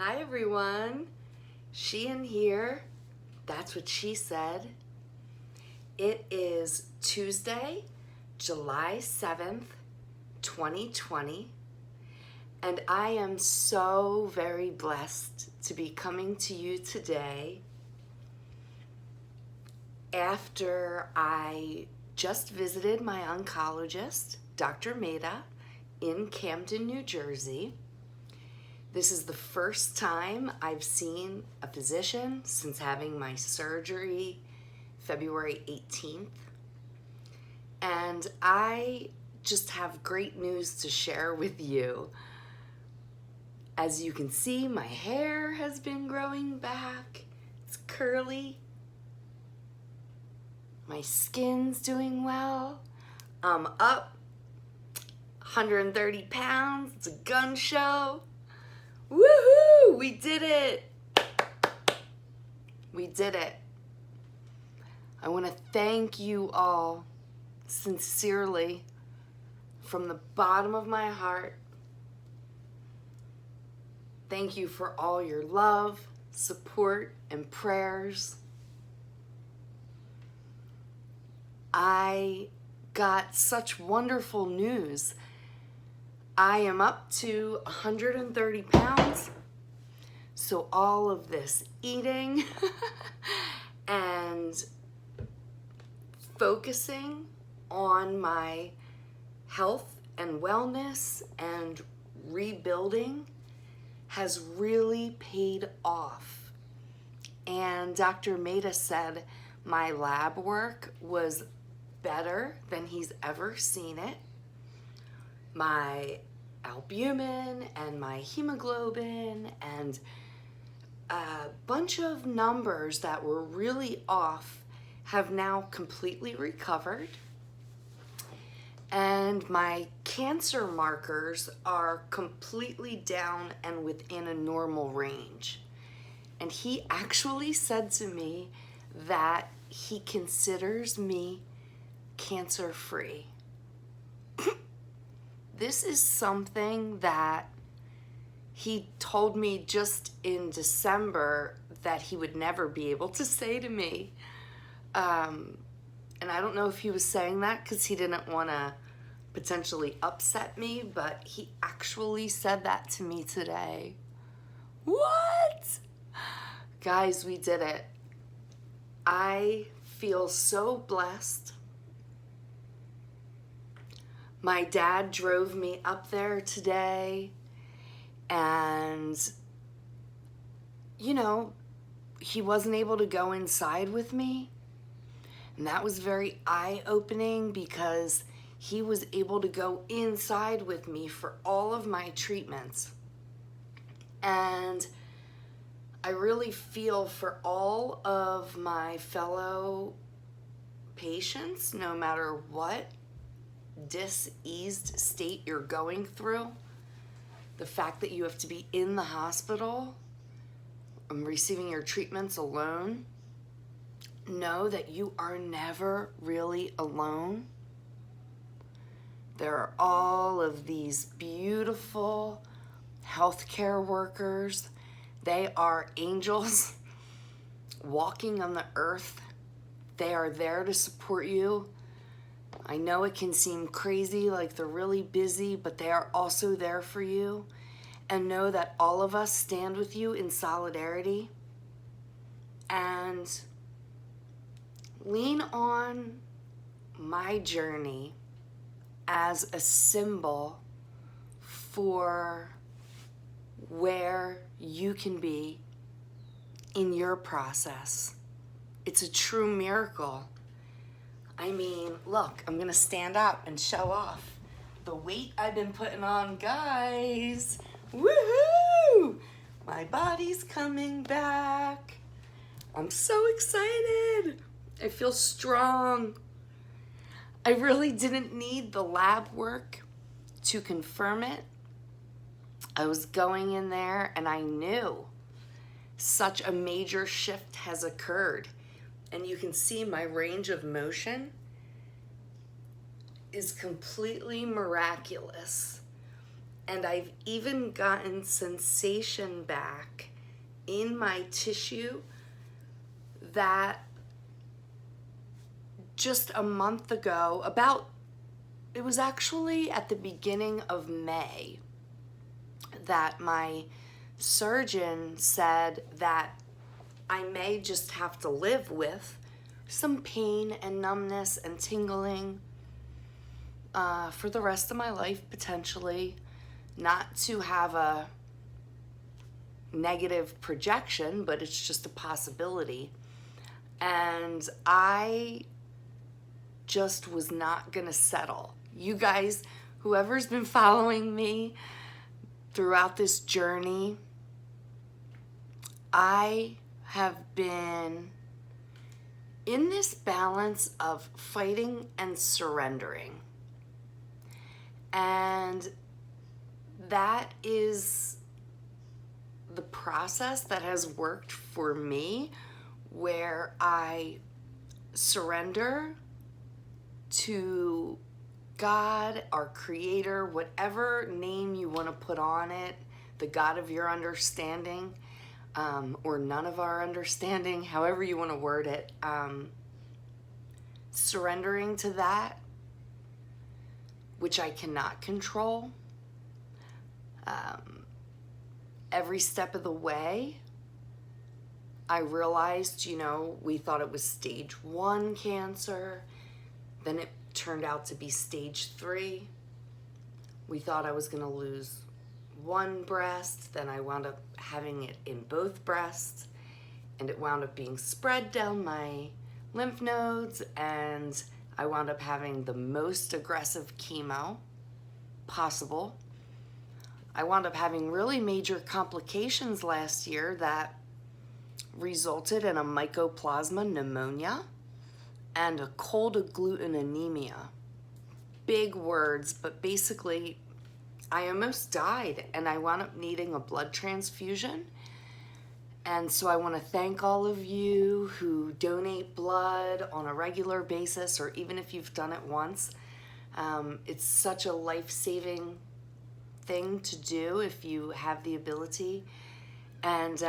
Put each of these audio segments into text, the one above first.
Hi everyone, Sheehan here. That's what she said. It is Tuesday, July 7th, 2020, and I am so very blessed to be coming to you today after I just visited my oncologist, Dr. Mehta, in Camden, New Jersey. This is the first time I've seen a physician since having my surgery February 18th. And I just have great news to share with you. As you can see, my hair has been growing back. It's curly. My skin's doing well. I'm up 130 pounds. It's a gun show. Woohoo! We did it! We did it. I want to thank you all sincerely from the bottom of my heart. Thank you for all your love, support, and prayers. I got such wonderful news. I am up to 130 pounds, so all of this eating and focusing on my health and wellness and rebuilding has really paid off. And Dr. Mehta said my lab work was better than he's ever seen it. My albumin and my hemoglobin and a bunch of numbers that were really off have now completely recovered. And my cancer markers are completely down and within a normal range. And he actually said to me that he considers me cancer-free. This is something that he told me just in December that he would never be able to say to me. And I don't know if he was saying that because he didn't want to potentially upset me, but he actually said that to me today. What? Guys, we did it. I feel so blessed. My dad drove me up there today, and, you know, he wasn't able to go inside with me. And that was very eye-opening because he was able to go inside with me for all of my treatments. And I really feel for all of my fellow patients, no matter what diseased state you're going through, the fact that you have to be in the hospital and receiving your treatments alone, know that you are never really alone. There are all of these beautiful healthcare workers. They are angels walking on the earth. They are there to support you. I know it can seem crazy, like they're really busy, but they are also there for you. And know that all of us stand with you in solidarity. And lean on my journey as a symbol for where you can be in your process. It's a true miracle. I mean, look, I'm gonna stand up and show off the weight I've been putting on, guys. Woohoo! My body's coming back. I'm so excited. I feel strong. I really didn't need the lab work to confirm it. I was going in there and I knew such a major shift has occurred. And you can see my range of motion is completely miraculous. And I've even gotten sensation back in my tissue that just a month ago, it was actually at the beginning of May, that my surgeon said that I may just have to live with some pain and numbness and tingling for the rest of my life, potentially. Not to have a negative projection, but it's just a possibility. And I just was not gonna settle. You guys, whoever's been following me throughout this journey, I have been in this balance of fighting and surrendering. And that is the process that has worked for me, where I surrender to God, our creator, whatever name you want to put on it, the God of your understanding, or none of our understanding, however you want to word it, surrendering to that, which I cannot control. Every step of the way, I realized, we thought it was stage 1 cancer. Then it turned out to be stage 3. We thought I was going to lose one breast. Then I wound up having it in both breasts. And it wound up being spread down my lymph nodes. And I wound up having the most aggressive chemo possible. I wound up having really major complications last year that resulted in a mycoplasma pneumonia and a cold agglutinin anemia. Big words, but basically I almost died, and I wound up needing a blood transfusion. And so I want to thank all of you who donate blood on a regular basis, or even if you've done it once. It's such a life-saving thing to do if you have the ability. And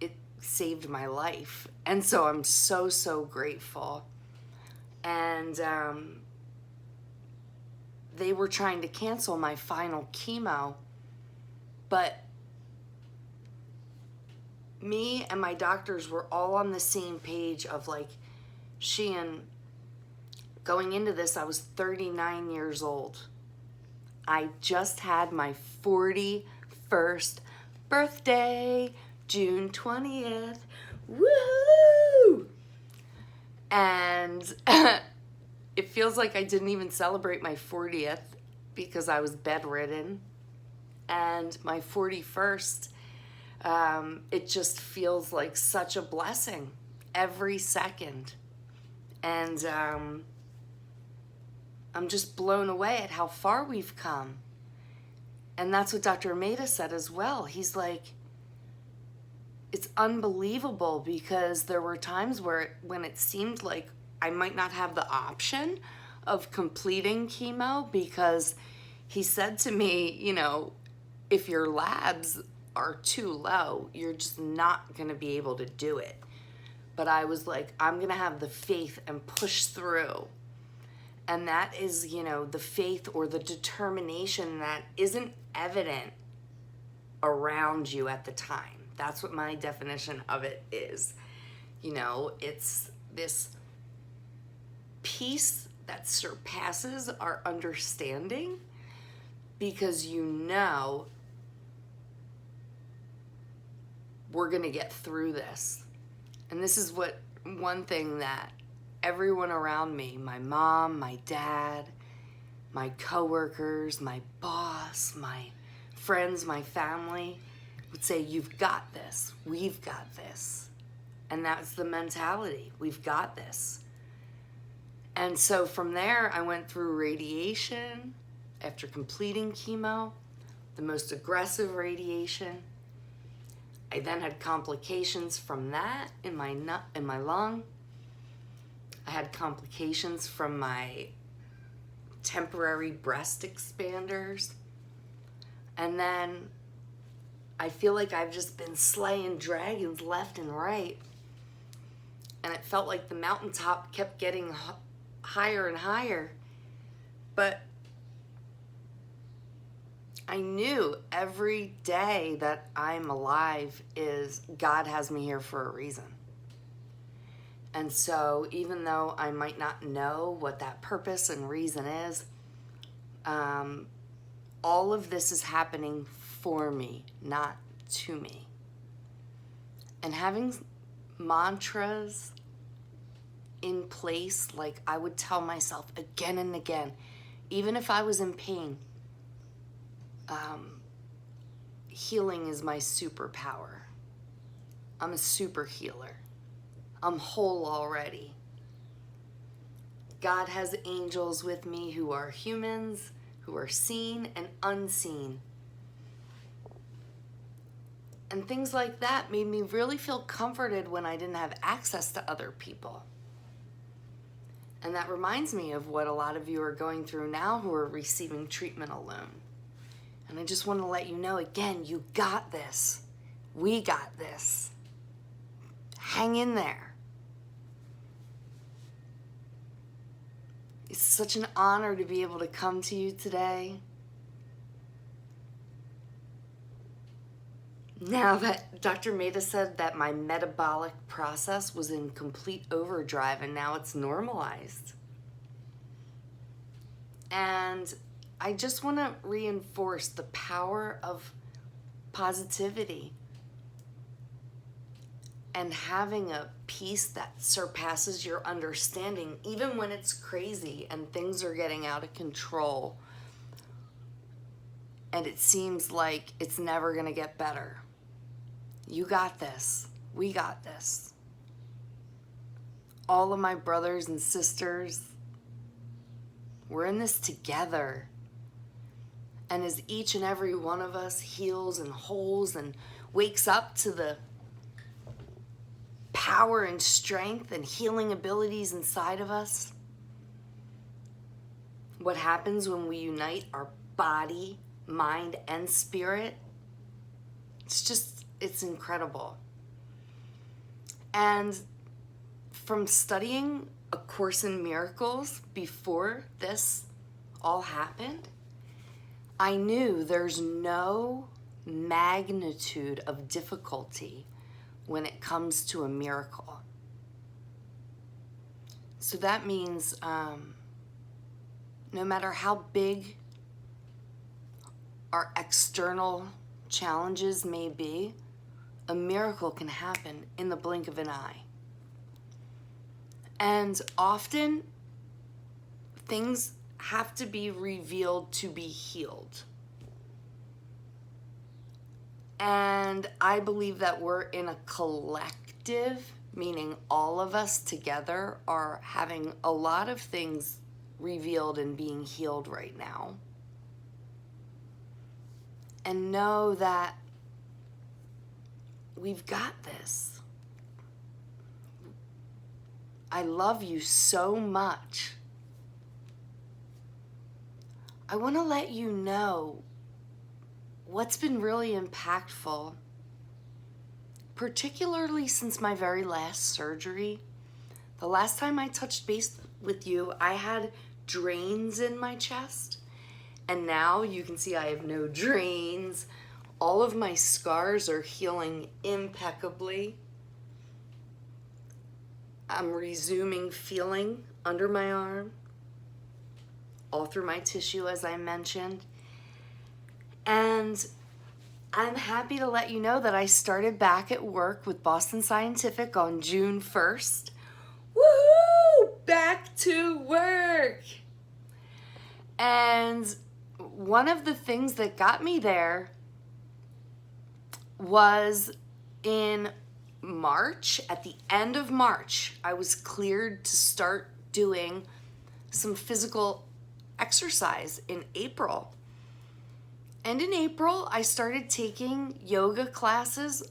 it saved my life, and so I'm so grateful. And they were trying to cancel my final chemo, but me and my doctors were all on the same page of like, Sheehan, going into this, I was 39 years old. I just had my 41st birthday, June 20th. Woohoo! And it feels like I didn't even celebrate my 40th because I was bedridden. And my 41st, it just feels like such a blessing every second. And I'm just blown away at how far we've come. And that's what Dr. Maida said as well. He's like, it's unbelievable, because there were times when it seemed like I might not have the option of completing chemo, because he said to me, if your labs are too low, you're just not going to be able to do it. But I was like, I'm going to have the faith and push through. And that is, the faith or the determination that isn't evident around you at the time. That's what my definition of it is. It's this peace that surpasses our understanding, because we're going to get through this. And this is one thing that everyone around me, my mom, my dad, my coworkers, my boss, my friends, my family would say, you've got this, we've got this. And that's the mentality, we've got this. And so from there, I went through radiation after completing chemo, the most aggressive radiation. I then had complications from that in my lung. I had complications from my temporary breast expanders. And then I feel like I've just been slaying dragons left and right. And it felt like the mountaintop kept getting higher and higher. But I knew every day that I'm alive is God has me here for a reason. And so even though I might not know what that purpose and reason is, all of this is happening for me, not to me. And having mantras in place, like I would tell myself again and again, even if I was in pain, healing is my superpower. I'm a super healer. I'm whole already. God has angels with me who are humans, who are seen and unseen. And things like that made me really feel comforted when I didn't have access to other people. And that reminds me of what a lot of you are going through now who are receiving treatment alone. And I just want to let you know again, you got this. We got this. Hang in there. It's such an honor to be able to come to you today. Now that Dr. Maida said that my metabolic process was in complete overdrive and now it's normalized. And I just want to reinforce the power of positivity and having a peace that surpasses your understanding, even when it's crazy and things are getting out of control and it seems like it's never going to get better. You got this. We got this. All of my brothers and sisters, we're in this together. And as each and every one of us heals and wholes and wakes up to the power and strength and healing abilities inside of us, what happens when we unite our body, mind, and spirit, it's incredible. And from studying A Course in Miracles before this all happened, I knew there's no magnitude of difficulty when it comes to a miracle. So that means no matter how big our external challenges may be, a miracle can happen in the blink of an eye. And often, things have to be revealed to be healed. And I believe that we're in a collective, meaning all of us together are having a lot of things revealed and being healed right now. And know that we've got this. I love you so much. I want to let you know what's been really impactful, particularly since my very last surgery. The last time I touched base with you, I had drains in my chest, and now you can see I have no drains. All of my scars are healing impeccably. I'm resuming feeling under my arm, all through my tissue, as I mentioned. And I'm happy to let you know that I started back at work with Boston Scientific on June 1st. Woohoo! Back to work! And one of the things that got me there was in March. At the end of March, I was cleared to start doing some physical exercise in April. And in April, I started taking yoga classes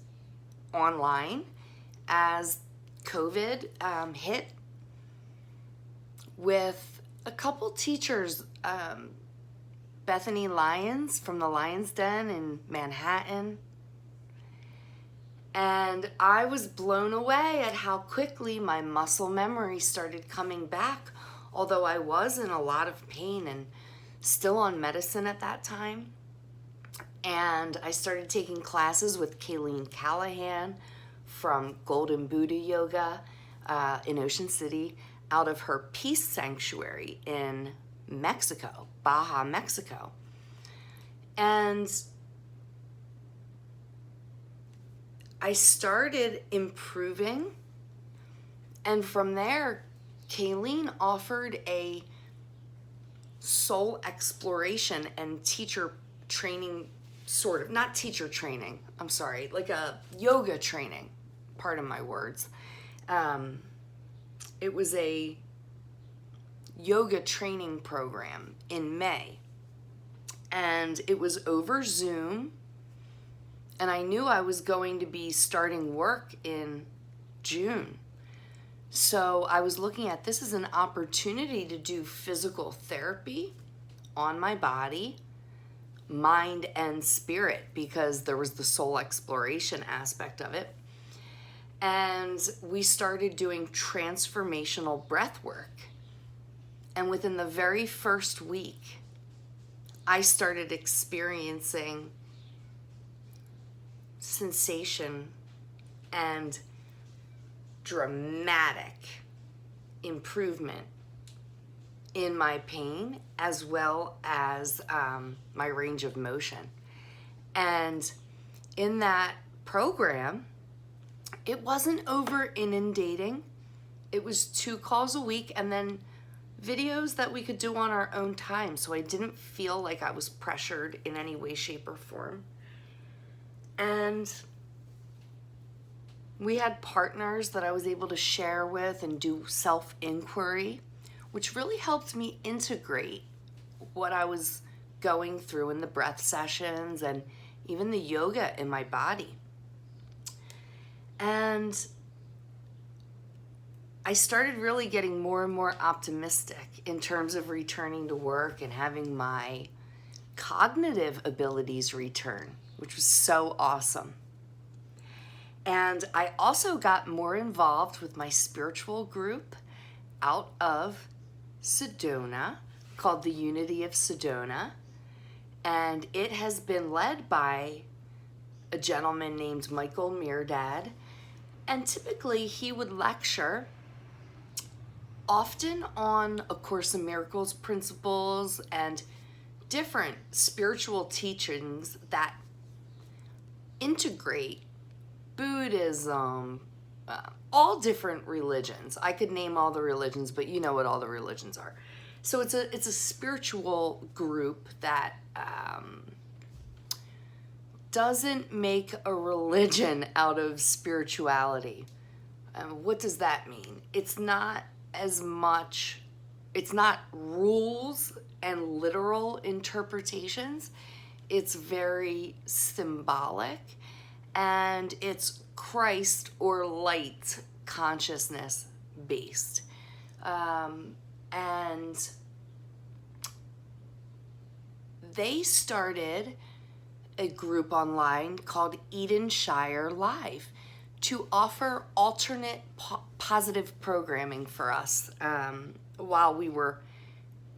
online as COVID hit with a couple teachers, Bethany Lyons from the Lion's Den in Manhattan. And I was blown away at how quickly my muscle memory started coming back, although I was in a lot of pain and still on medicine at that time. And I started taking classes with Kayleen Callahan from Golden Buddha Yoga in Ocean City, out of her Peace Sanctuary in Mexico, Baja, Mexico. And I started improving, and from there, Kayleen offered a soul exploration and teacher training, sort of, not teacher training, I'm sorry, like a yoga training, pardon my words. It was a yoga training program in May, and it was over Zoom, and I knew I was going to be starting work in June. So I was looking at this as an opportunity to do physical therapy on my body, mind, and spirit, because there was the soul exploration aspect of it. And we started doing transformational breath work. And within the very first week, I started experiencing sensation and dramatic improvement in my pain, as well as my range of motion. And in that program, it wasn't over inundating. It was 2 calls a week and then videos that we could do on our own time. So I didn't feel like I was pressured in any way, shape, or form. And we had partners that I was able to share with and do self-inquiry, which really helped me integrate what I was going through in the breath sessions and even the yoga in my body. And I started really getting more and more optimistic in terms of returning to work and having my cognitive abilities return, which was so awesome. And I also got more involved with my spiritual group out of Sedona called the Unity of Sedona. And it has been led by a gentleman named Michael Meerdad. And typically he would lecture often on A Course in Miracles principles and different spiritual teachings that integrate Buddhism, all different religions. I could name all the religions, but you know what all the religions are. So it's a spiritual group that doesn't make a religion out of spirituality. What does that mean? It's not rules and literal interpretations. It's very symbolic, and it's Christ or light consciousness based. And they started a group online called Eden Shire Live to offer alternate positive programming for us while we were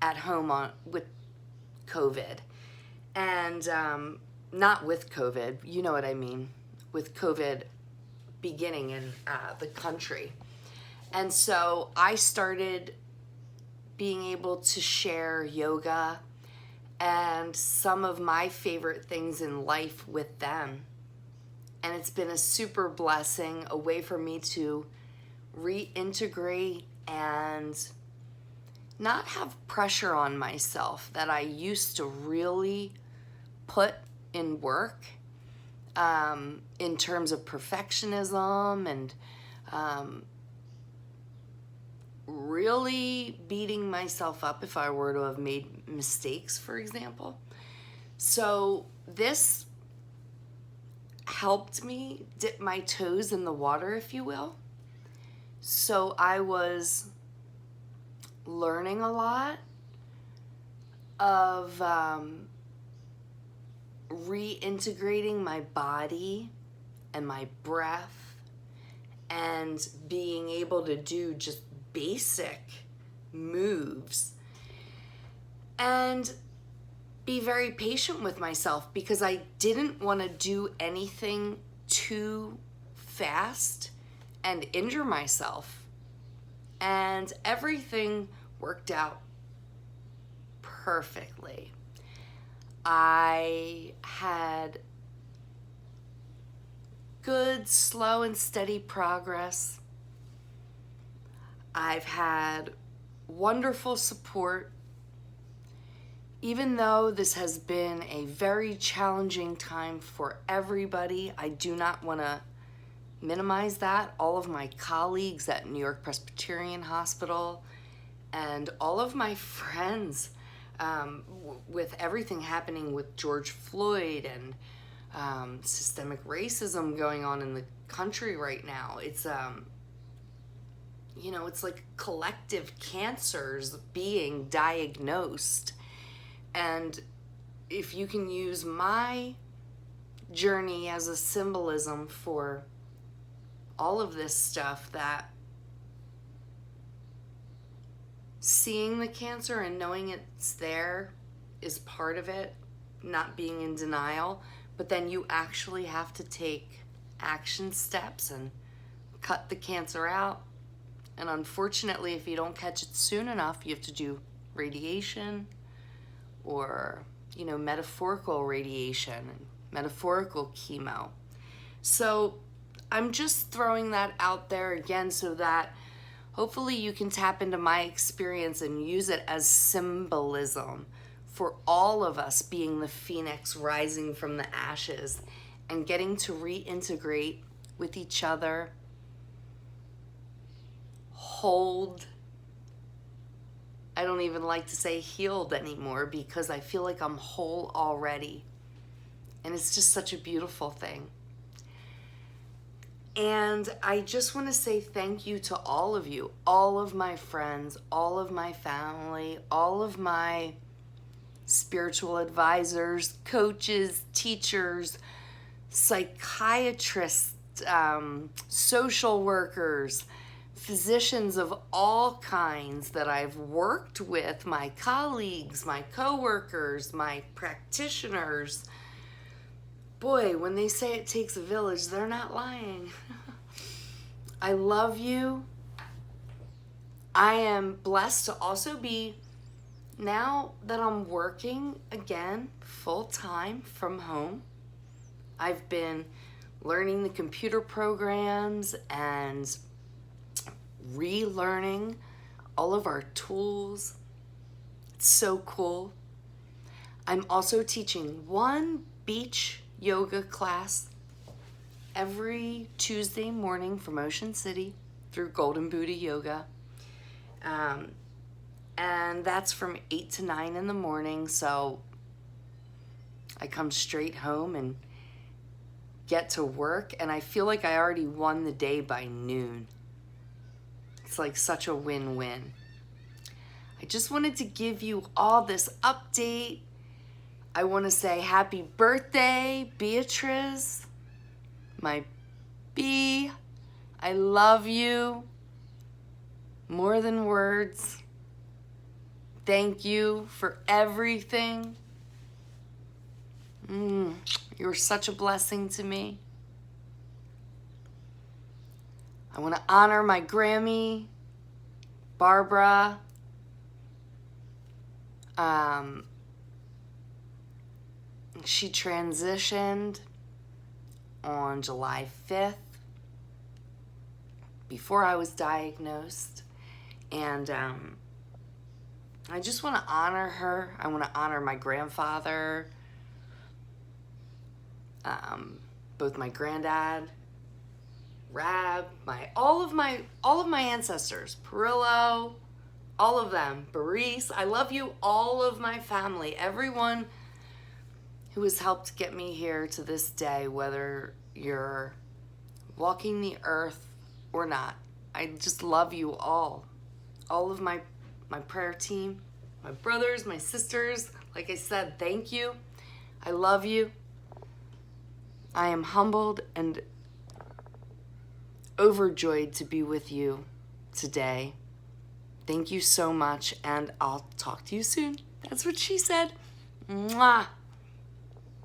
at home with COVID. And not with COVID, you know what I mean, with COVID beginning in the country. And so I started being able to share yoga and some of my favorite things in life with them. And it's been a super blessing, a way for me to reintegrate and not have pressure on myself that I used to really put in work in terms of perfectionism and really beating myself up if I were to have made mistakes, for example. So this helped me dip my toes in the water, if you will. So I was learning a lot, of reintegrating my body and my breath and being able to do just basic moves and be very patient with myself, because I didn't want to do anything too fast and injure myself. And everything worked out perfectly. I had good, slow, and steady progress. I've had wonderful support. Even though this has been a very challenging time for everybody, I do not want to minimize that. All of my colleagues at New York Presbyterian Hospital and all of my friends, with everything happening with George Floyd and systemic racism going on in the country right now, it's it's like collective cancers being diagnosed. And if you can use my journey as a symbolism for all of this stuff, that seeing the cancer and knowing it's there is part of it, not being in denial, but then you actually have to take action steps and cut the cancer out. And unfortunately, if you don't catch it soon enough, you have to do radiation or, metaphorical radiation and metaphorical chemo. So I'm just throwing that out there again so that hopefully you can tap into my experience and use it as symbolism for all of us being the phoenix rising from the ashes and getting to reintegrate with each other, hold. I don't even like to say healed anymore, because I feel like I'm whole already. And it's just such a beautiful thing. And I just want to say thank you to all of you, all of my friends, all of my family, all of my spiritual advisors, coaches, teachers, psychiatrists, social workers, physicians of all kinds that I've worked with, my colleagues, my coworkers, my practitioners. Boy, when they say it takes a village, they're not lying. I love you. I am blessed to also be, now that I'm working again full-time from home, I've been learning the computer programs and relearning all of our tools. It's so cool. I'm also teaching one beach yoga class every Tuesday morning from Ocean City through Golden Buddha Yoga. And that's from 8 to 9 in the morning. So I come straight home and get to work, and I feel like I already won the day by noon. It's like such a win-win. I just wanted to give you all this update. I want to say happy birthday, Beatrice, my bee. I love you more than words. Thank you for everything. You're such a blessing to me. I want to honor my Grammy, Barbara. She transitioned on July 5th before I was diagnosed. And I just want to honor her. I want to honor my grandfather, both my granddad, Raab, all of my ancestors, Perillo, all of them, Baris. I love you, all of my family, everyone who has helped get me here to this day, whether you're walking the earth or not. I just love you all of my my prayer team, my brothers, my sisters. Like I said, thank you. I love you. I am humbled and overjoyed to be with you today. Thank you so much, and I'll talk to you soon. That's what she said. Mwah.